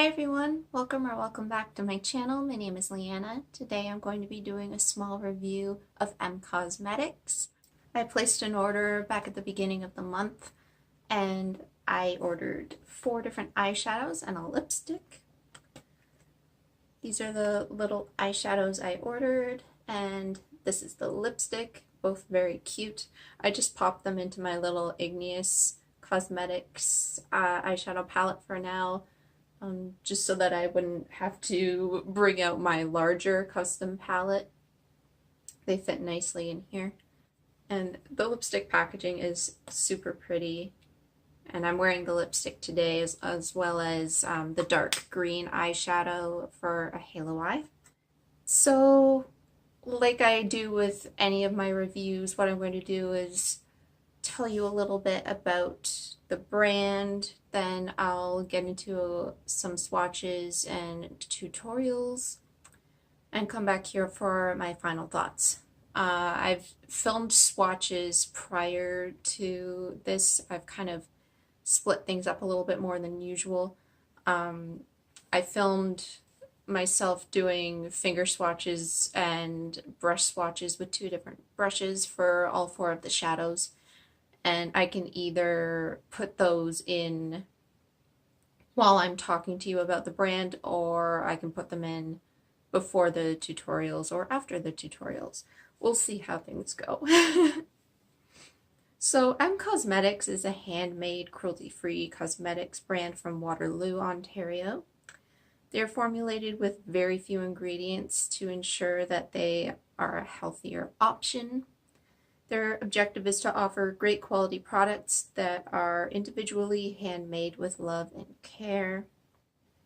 Hi everyone, welcome back to my channel. My name is Leanna. Today I'm going to be doing a small review of Emme Cosmetics. I placed an order back at the beginning of the month and I ordered 4 different eyeshadows and a lipstick. These are the little eyeshadows I ordered and this is the lipstick, both very cute. I just popped them into my little Igneous Cosmetics eyeshadow palette for now. Just so that I wouldn't have to bring out my larger custom palette. They fit nicely in here. And the lipstick packaging is super pretty. And I'm wearing the lipstick today as well as the dark green eyeshadow for a halo eye. So, like I do with any of my reviews, what I'm going to do is tell you a little bit about the brand, then I'll get into some swatches and tutorials and come back here for my final thoughts. I've filmed swatches prior to this. I've kind of split things up a little bit more than usual. I filmed myself doing finger swatches and brush swatches with 2 different brushes for all 4 of the shadows. And I can either put those in while I'm talking to you about the brand, or I can put them in before the tutorials or after the tutorials. We'll see how things go. So Emme Cosmetics is a handmade, cruelty-free cosmetics brand from Waterloo, Ontario. They're formulated with very few ingredients to ensure that they are a healthier option. Their objective is to offer great quality products that are individually handmade with love and care.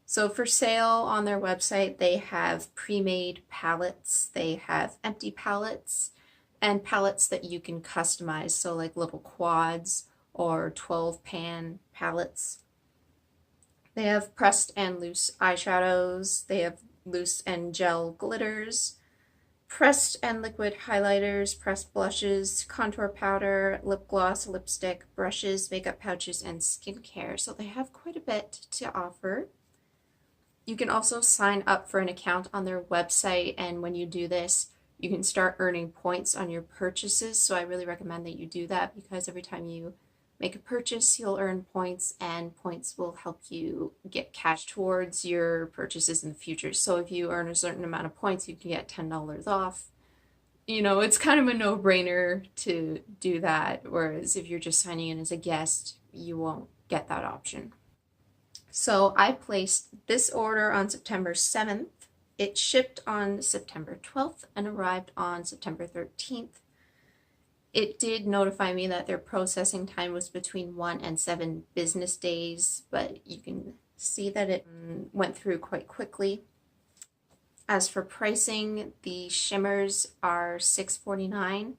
So for sale on their website, they have pre-made palettes, they have empty palettes, and palettes that you can customize, so like little quads or 12-pan palettes. They have pressed and loose eyeshadows, they have loose and gel glitters, pressed and liquid highlighters, pressed blushes, contour powder, lip gloss, lipstick, brushes, makeup pouches, and skincare. So they have quite a bit to offer. You can also sign up for an account on their website, and when you do this, you can start earning points on your purchases. So I really recommend that you do that because every time you make a purchase, you'll earn points, and points will help you get cash towards your purchases in the future. So if you earn a certain amount of points, you can get $10 off. You know, it's kind of a no-brainer to do that, whereas if you're just signing in as a guest, you won't get that option. So I placed this order on September 7th. It shipped on September 12th and arrived on September 13th. It did notify me that their processing time was between 1 and 7 business days, but you can see that it went through quite quickly. As for pricing, the shimmers are $6.49,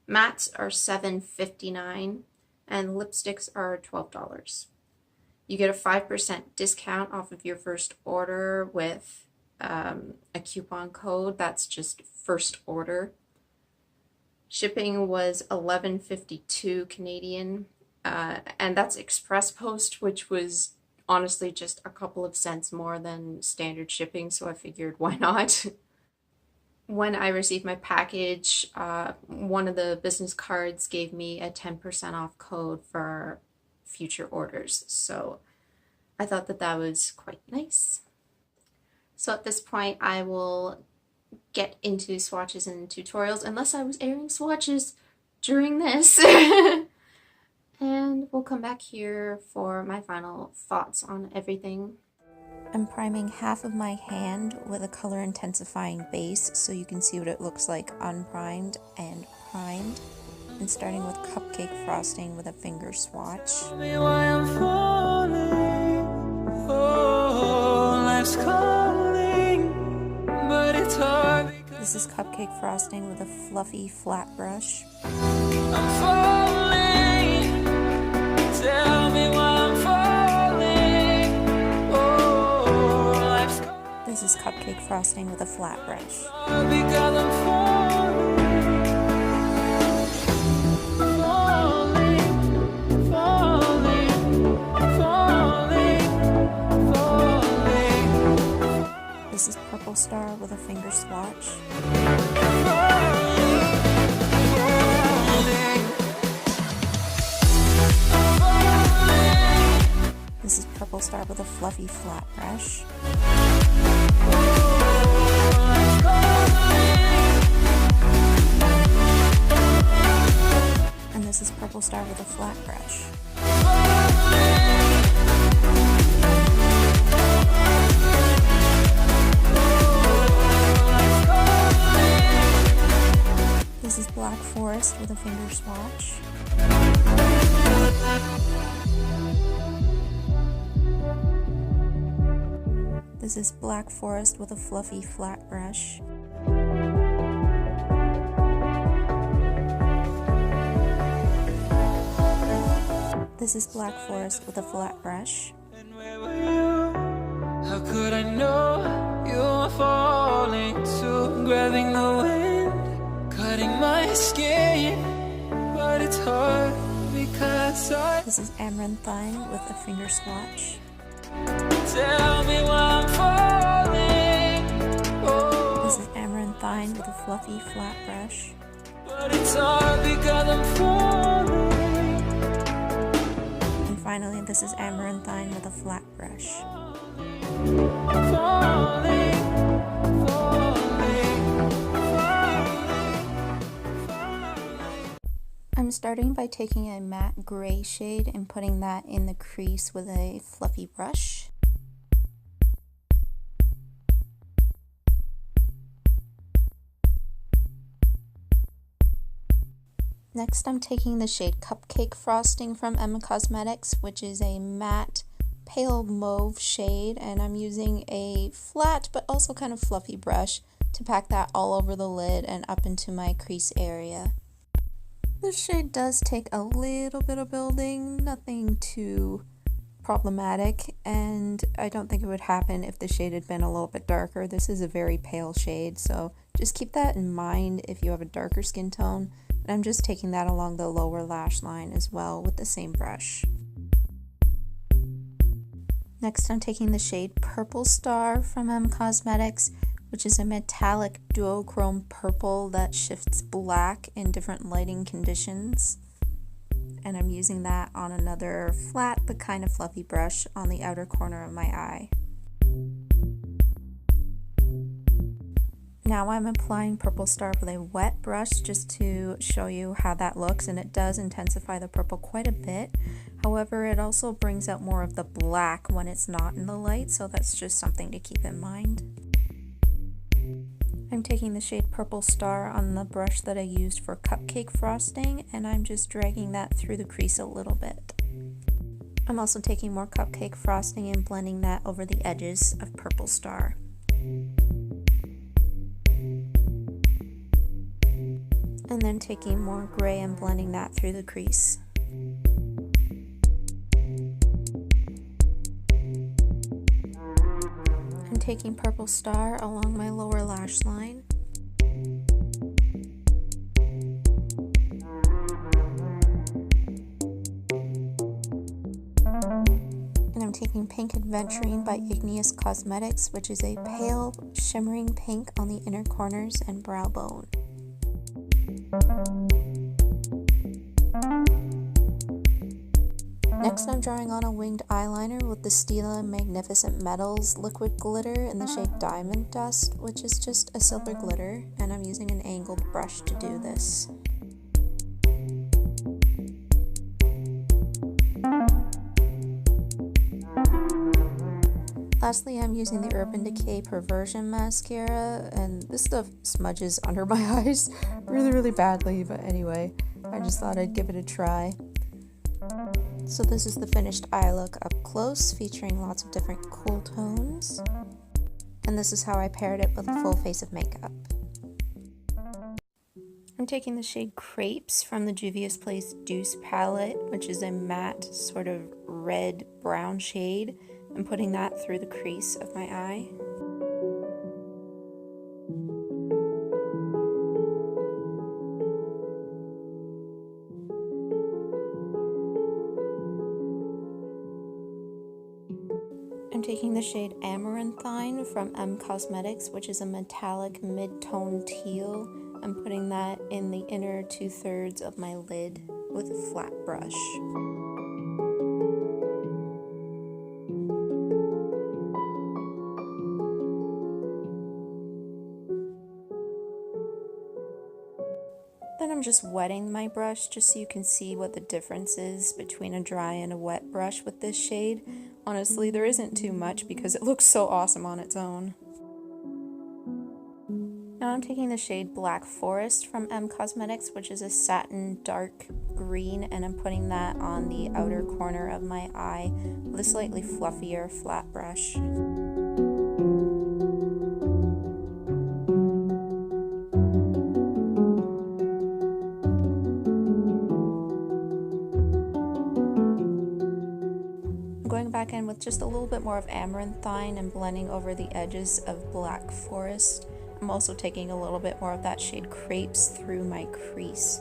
mattes are $7.59, and lipsticks are $12. You get a 5% discount off of your first order with a coupon code. That's just first order. Shipping was $11.52 Canadian, and that's express post, which was honestly just a couple of cents more than standard shipping, so I figured why not. When I received my package, one of the business cards gave me a 10% off code for future orders, so I thought that that was quite nice. So at this point, I will get into swatches and tutorials, unless I was airing swatches during this. And we'll come back here for my final thoughts on everything. I'm priming half of my hand with a color intensifying base so you can see what it looks like unprimed and primed. And starting with Cupcake frosting with a finger swatch. This is Cupcake frosting with a fluffy flat brush. I'm falling. Tell me why I'm falling. Oh, this is Cupcake frosting with a flat brush. Because I'm falling. Falling, falling, falling. Purple Star with a finger swatch. This is Purple Star with a fluffy flat brush. And this is Purple Star with a flat brush. This is Black Forest with a finger swatch. This is Black Forest with a fluffy flat brush. This is Black Forest with a flat brush. And where were you? How could I know you were falling too? Grabbing the wind, cutting my skin, but it's hard because This is Amaranthine with a finger swatch. Tell me why I'm falling. Oh. This is Amaranthine with a fluffy flat brush. But it's hard because I'm falling. And finally, this is Amaranthine with a flat brush. Falling. I'm starting by taking a matte gray shade and putting that in the crease with a fluffy brush. Next, I'm taking the shade Cupcake Frosting from Emme Cosmetics, which is a matte pale mauve shade, and I'm using a flat but also kind of fluffy brush to pack that all over the lid and up into my crease area. This shade does take a little bit of building, nothing too problematic, and I don't think it would happen if the shade had been a little bit darker. This is a very pale shade, so just keep that in mind if you have a darker skin tone. And I'm just taking that along the lower lash line as well with the same brush. Next, I'm taking the shade Purple Star from Emme Cosmetics, which is a metallic duochrome purple that shifts black in different lighting conditions. And I'm using that on another flat but kind of fluffy brush on the outer corner of my eye. Now I'm applying Purple Star with a wet brush just to show you how that looks, and it does intensify the purple quite a bit. However, it also brings out more of the black when it's not in the light, so that's just something to keep in mind. I'm taking the shade Purple Star on the brush that I used for Cupcake Frosting, and I'm just dragging that through the crease a little bit. I'm also taking more Cupcake Frosting and blending that over the edges of Purple Star. And then taking more gray and blending that through the crease. I'm taking Purple Star along my lower lash line. And I'm taking Pink Adventurine by Igneous Cosmetics, which is a pale shimmering pink on the inner corners and brow bone. Next, I'm drawing on a winged eyeliner with the Stila Magnificent Metals liquid glitter in the shade Diamond Dust, which is just a silver glitter, and I'm using an angled brush to do this. Lastly, I'm using the Urban Decay Perversion mascara, and this stuff smudges under my eyes really badly, but anyway, I just thought I'd give it a try. So this is the finished eye look up close, featuring lots of different cool tones, and this is how I paired it with a full face of makeup. I'm taking the shade Crepes from the Juvia's Place Douce palette, which is a matte sort of red-brown shade, and putting that through the crease of my eye. And taking the shade Amaranthine from Cosmetics, which is a metallic mid-tone teal. I'm putting that in the inner 2/3 of my lid with a flat brush. Then I'm just wetting my brush just so you can see what the difference is between a dry and a wet brush with this shade. Honestly, there isn't too much because it looks so awesome on its own. Now I'm taking the shade Black Forest from Cosmetics, which is a satin dark green, and I'm putting that on the outer corner of my eye with a slightly fluffier flat brush. Going back in with just a little bit more of Amaranthine and blending over the edges of Black Forest. I'm also taking a little bit more of that shade Crepes through my crease.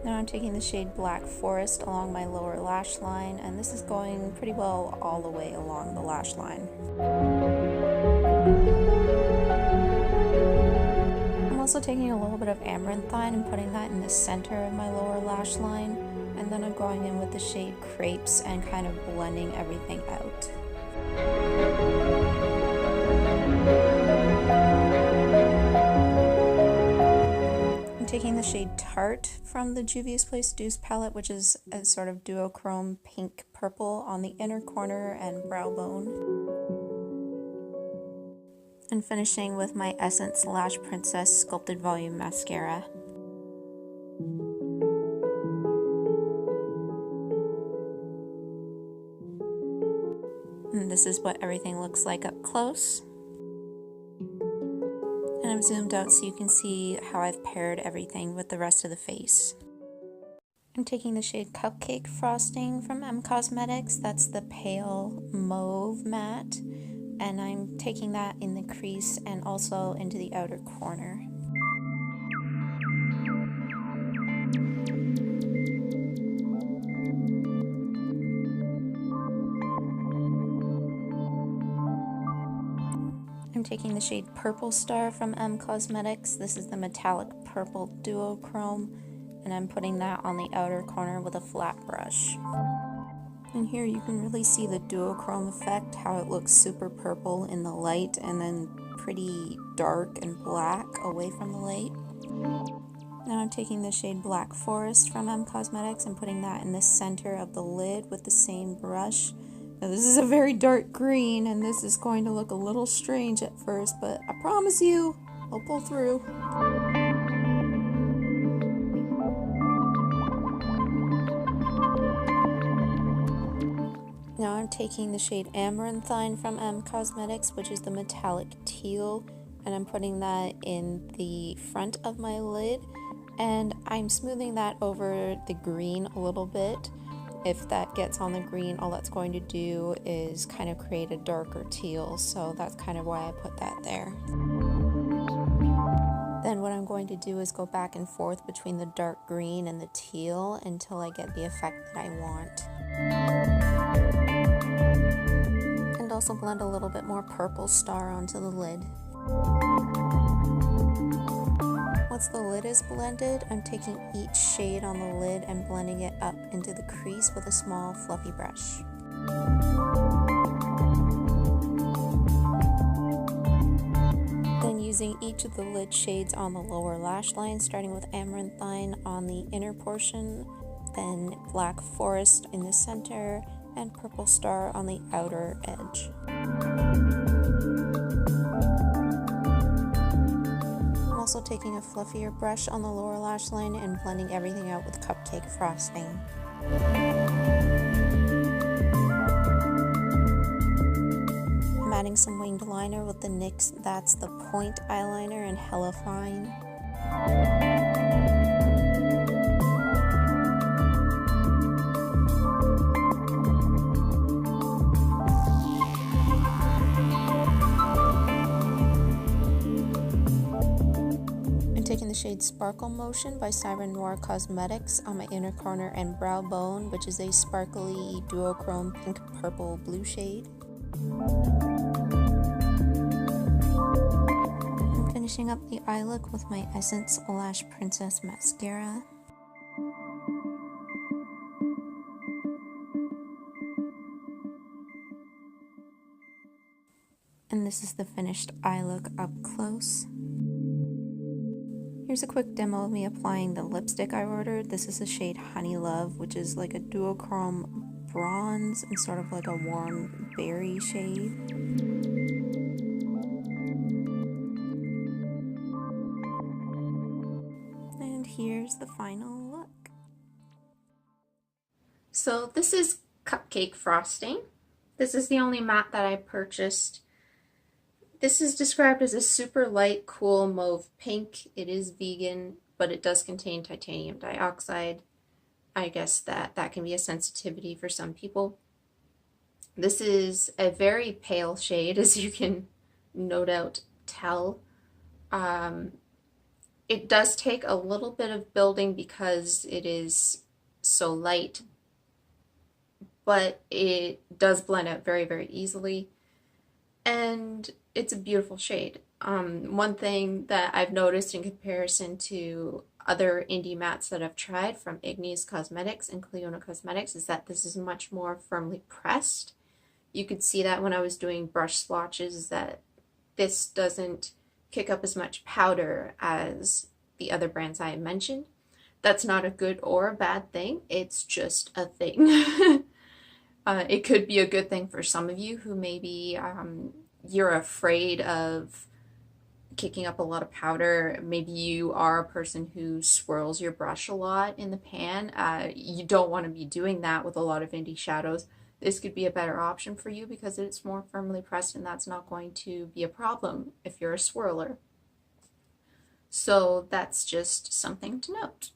Now I'm taking the shade Black Forest along my lower lash line, and this is going pretty well all the way along the lash line. I'm also taking a little bit of Amaranthine and putting that in the center of my lower lash line. And then I'm going in with the shade Crepes and kind of blending everything out. I'm taking the shade Tarte from the Juvia's Place Douce palette, which is a sort of duochrome pink purple on the inner corner and brow bone. And finishing with my Essence Lash Princess Sculpted Volume Mascara. And this is what everything looks like up close. And I'm zoomed out so you can see how I've paired everything with the rest of the face. I'm taking the shade Cupcake Frosting from Cosmetics. That's the pale mauve matte. And I'm taking that in the crease and also into the outer corner. I'm taking the shade Purple Star from Cosmetics. This is the metallic purple duochrome, and I'm putting that on the outer corner with a flat brush. And here you can really see the duochrome effect, how it looks super purple in the light and then pretty dark and black away from the light. Now I'm taking the shade Black Forest from Cosmetics and putting that in the center of the lid with the same brush. Now this is a very dark green, and this is going to look a little strange at first, but I promise you, I'll pull through. Now I'm taking the shade Amaranthine from Cosmetics, which is the metallic teal, and I'm putting that in the front of my lid, and I'm smoothing that over the green a little bit. If that gets on the green, all that's going to do is kind of create a darker teal, so that's kind of why I put that there. Then what I'm going to do is go back and forth between the dark green and the teal until I get the effect that I want. And also blend a little bit more Purple Star onto the lid. Once the lid is blended, I'm taking each shade on the lid and blending it up into the crease with a small fluffy brush. Then using each of the lid shades on the lower lash line, starting with Amaranthine on the inner portion, then Black Forest in the center, and Purple Star on the outer edge. I'm also taking a fluffier brush on the lower lash line and blending everything out with Cupcake Frosting. I'm adding some winged liner with the NYX That's the Point eyeliner in Hella Fine. taking the shade Sparkle Motion by Siren Noir Cosmetics on my inner corner and brow bone, which is a sparkly duochrome pink purple blue shade. I'm finishing up the eye look with my Essence Lash Princess Mascara. And this is the finished eye look up close. Here's a quick demo of me applying the lipstick I ordered. This is the shade Honey Love, which is like a duochrome bronze and sort of like a warm berry shade. And here's the final look. So this is Cupcake frosting. This is the only matte that I purchased. This is described as a super light, cool mauve pink. It is vegan, but it does contain titanium dioxide. I guess that can be a sensitivity for some people. This is a very pale shade, as you can no doubt tell. It does take a little bit of building because it is so light, but it does blend out very, very easily. And it's a beautiful shade. One thing that I've noticed in comparison to other indie mattes that I've tried from Igneous Cosmetics and Cliona Cosmetics is that this is much more firmly pressed. You could see that when I was doing brush swatches, that this doesn't kick up as much powder as the other brands I mentioned. That's not a good or a bad thing, it's just a thing. It could be a good thing for some of you who maybe you're afraid of kicking up a lot of powder. Maybe you are a person who swirls your brush a lot in the pan. You don't want to be doing that with a lot of indie shadows. This could be a better option for you because it's more firmly pressed, and that's not going to be a problem if you're a swirler. So that's just something to note.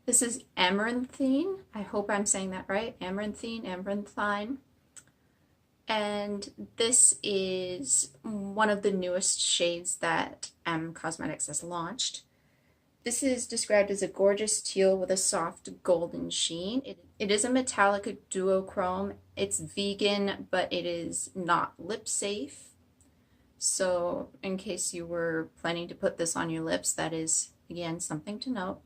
This is Amaranthine. I hope I'm saying that right. Amaranthine. And this is one of the newest shades that Cosmetics has launched. This is described as a gorgeous teal with a soft golden sheen. It is a metallic duochrome. It's vegan, but it is not lip safe. So in case you were planning to put this on your lips, that is, again, something to note.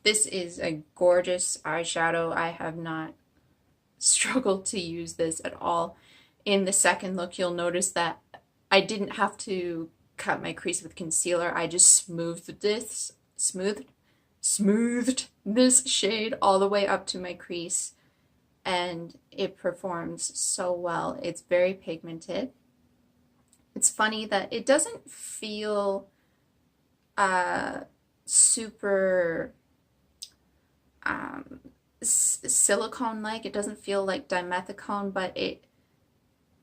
This is a gorgeous eyeshadow. I have not struggled to use this at all. In the second look, you'll notice that I didn't have to cut my crease with concealer. I just smoothed this shade all the way up to my crease, and it performs so well. It's very pigmented. It's funny that it doesn't feel super silicone-like. It doesn't feel like dimethicone, but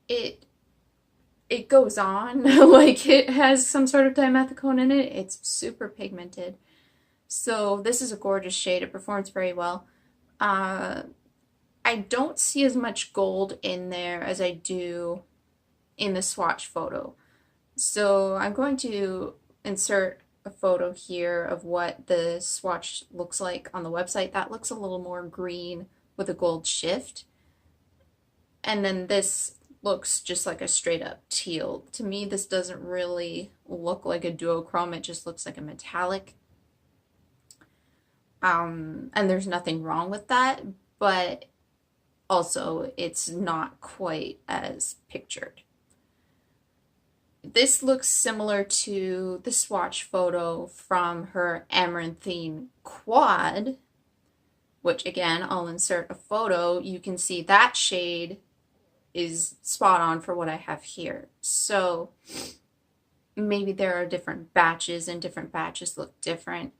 it goes on like it has some sort of dimethicone in it. It's super pigmented. So this is a gorgeous shade. It performs very well. I don't see as much gold in there as I do in the swatch photo. So I'm going to insert a photo here of what the swatch looks like on the website. That looks a little more green with a gold shift. And then this looks just like a straight up teal. To me, this doesn't really look like a duochrome. It just looks like a metallic. And there's nothing wrong with that, but also it's not quite as pictured. This looks similar to the swatch photo from her Amaranthine Quad, which again, I'll insert a photo. You can see that shade is spot on for what I have here. So maybe there are different batches and different batches look different.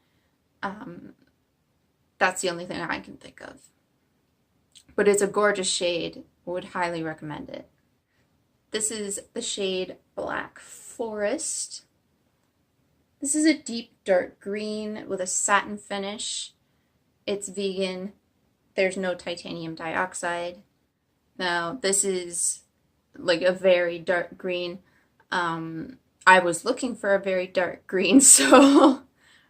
That's the only thing I can think of. But it's a gorgeous shade. Would highly recommend it. This is the shade Black Forest. This is a deep dark green with a satin finish. It's vegan. There's no titanium dioxide. Now, this is like a very dark green. I was looking for a very dark green, so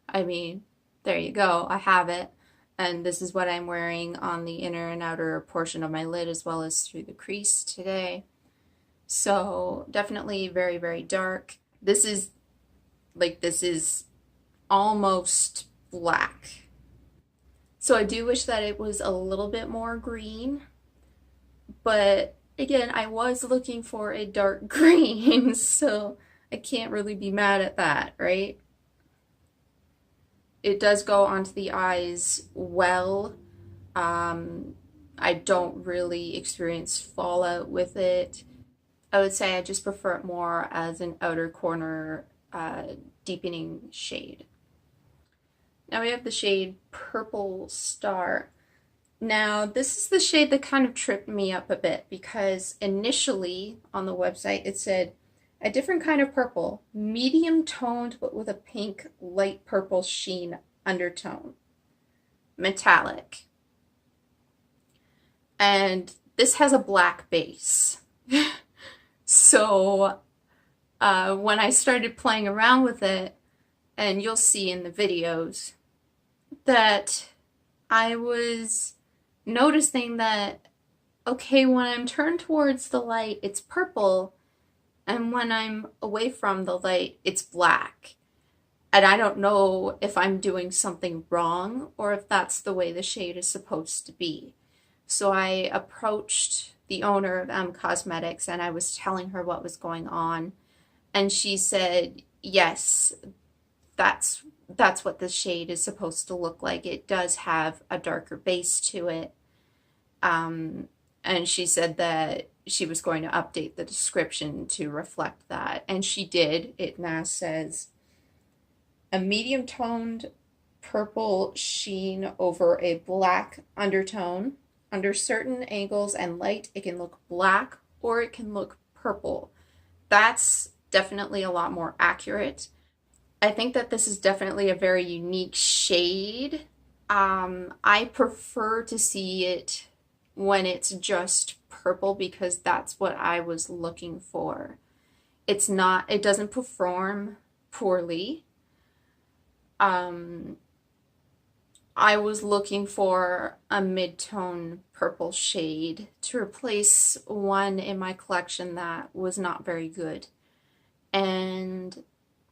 I mean, there you go, I have it. And this is what I'm wearing on the inner and outer portion of my lid as well as through the crease today. So definitely very, very dark. This is almost black. So I do wish that it was a little bit more green, but again, I was looking for a dark green, so I can't really be mad at that, right? It does go onto the eyes well. I don't really experience fallout with it. I would say I just prefer it more as an outer corner deepening shade. Now we have the shade Purple Star. Now this is the shade that kind of tripped me up a bit because initially on the website it said a different kind of purple, medium toned but with a pink light purple sheen undertone, metallic. And this has a black base. So when I started playing around with it, and you'll see in the videos, that I was noticing that, okay, when I'm turned towards the light, it's purple, and when I'm away from the light, it's black. And I don't know if I'm doing something wrong or if that's the way the shade is supposed to be. So I approached the owner of M Cosmetics and I was telling her what was going on. And she said, yes, that's what the shade is supposed to look like. It does have a darker base to it. And she said that she was going to update the description to reflect that. And she did. It now says, a medium-toned purple sheen over a black undertone. Under certain angles and light, it can look black or it can look purple. That's definitely a lot more accurate. I think that this is definitely a very unique shade. I prefer to see it when it's just purple because that's what I was looking for. It doesn't perform poorly. I was looking for a mid-tone purple shade to replace one in my collection that was not very good. And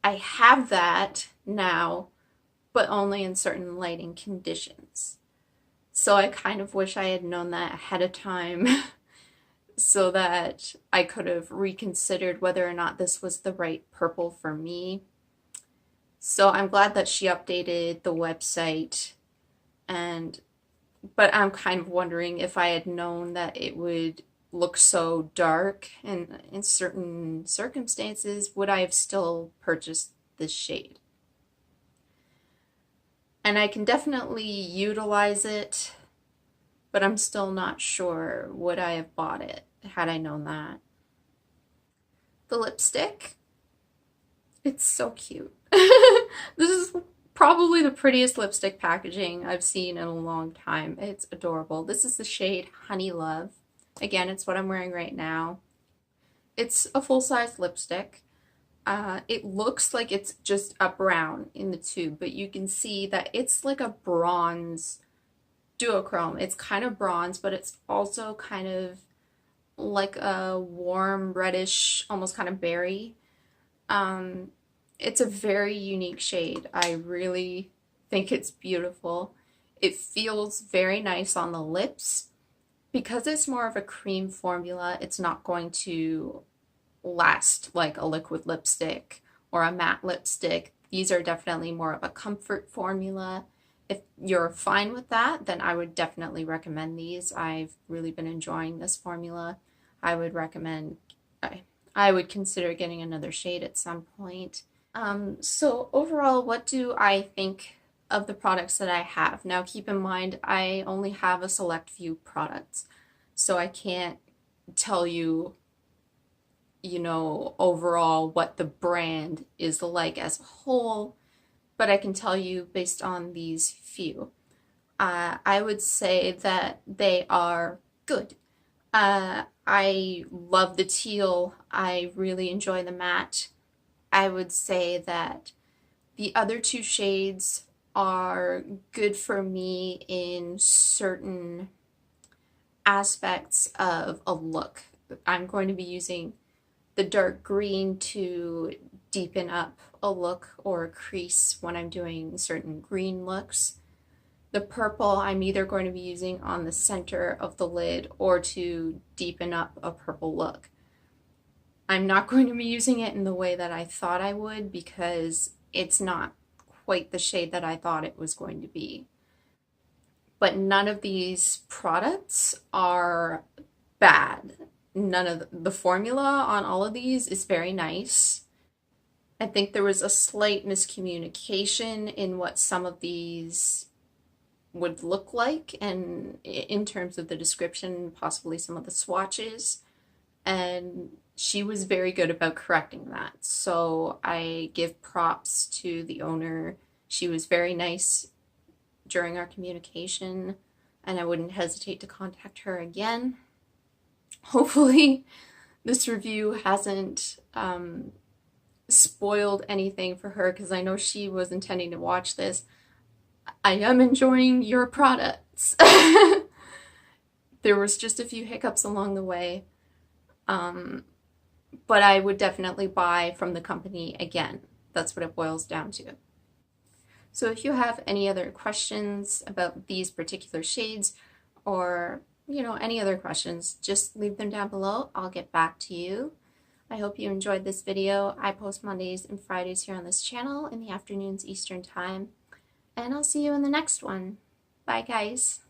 I have that now, but only in certain lighting conditions. So I kind of wish I had known that ahead of time so that I could have reconsidered whether or not this was the right purple for me. So I'm glad that she updated the website, but I'm kind of wondering if I had known that it would look so dark and in certain circumstances, would I have still purchased this shade? And I can definitely utilize it, but I'm still not sure would I have bought it had I known that. The lipstick, it's so cute. This is probably the prettiest lipstick packaging I've seen in a long time. It's adorable. This is the shade Honey Love. Again, it's what I'm wearing right now. It's a full-size lipstick. It looks like it's just a brown in the tube, but you can see that it's like a bronze duochrome. It's kind of bronze, but it's also kind of like a warm reddish, almost kind of berry. It's a very unique shade. I really think it's beautiful. It feels very nice on the lips. Because it's more of a cream formula, it's not going to last like a liquid lipstick or a matte lipstick. These are definitely more of a comfort formula. If you're fine with that, then I would definitely recommend these. I've really been enjoying this formula. I would consider getting another shade at some point. So overall, what do I think of the products that I have? Now keep in mind, I only have a select few products, so I can't tell you, overall what the brand is like as a whole, but I can tell you based on these few. I would say that they are good. I love the teal. I really enjoy the matte. I would say that the other two shades are good for me in certain aspects of a look. I'm going to be using the dark green to deepen up a look or a crease when I'm doing certain green looks. The purple I'm either going to be using on the center of the lid or to deepen up a purple look. I'm not going to be using it in the way that I thought I would because it's not quite the shade that I thought it was going to be. But none of these products are bad. None of the formula on all of these is very nice. I think there was a slight miscommunication in what some of these would look like, and in terms of the description, possibly some of the swatches, and she was very good about correcting that. So I give props to the owner. She was very nice during our communication, and I wouldn't hesitate to contact her again. Hopefully this review hasn't spoiled anything for her, because I know she was intending to watch this. I am enjoying your products. There was just a few hiccups along the way, but I would definitely buy from the company again. That's what it boils down to. So if you have any other questions about these particular shades, or any other questions, just leave them down below. I'll get back to you. I hope you enjoyed this video. I post Mondays and Fridays here on this channel in the afternoons Eastern time. And I'll see you in the next one. Bye, guys.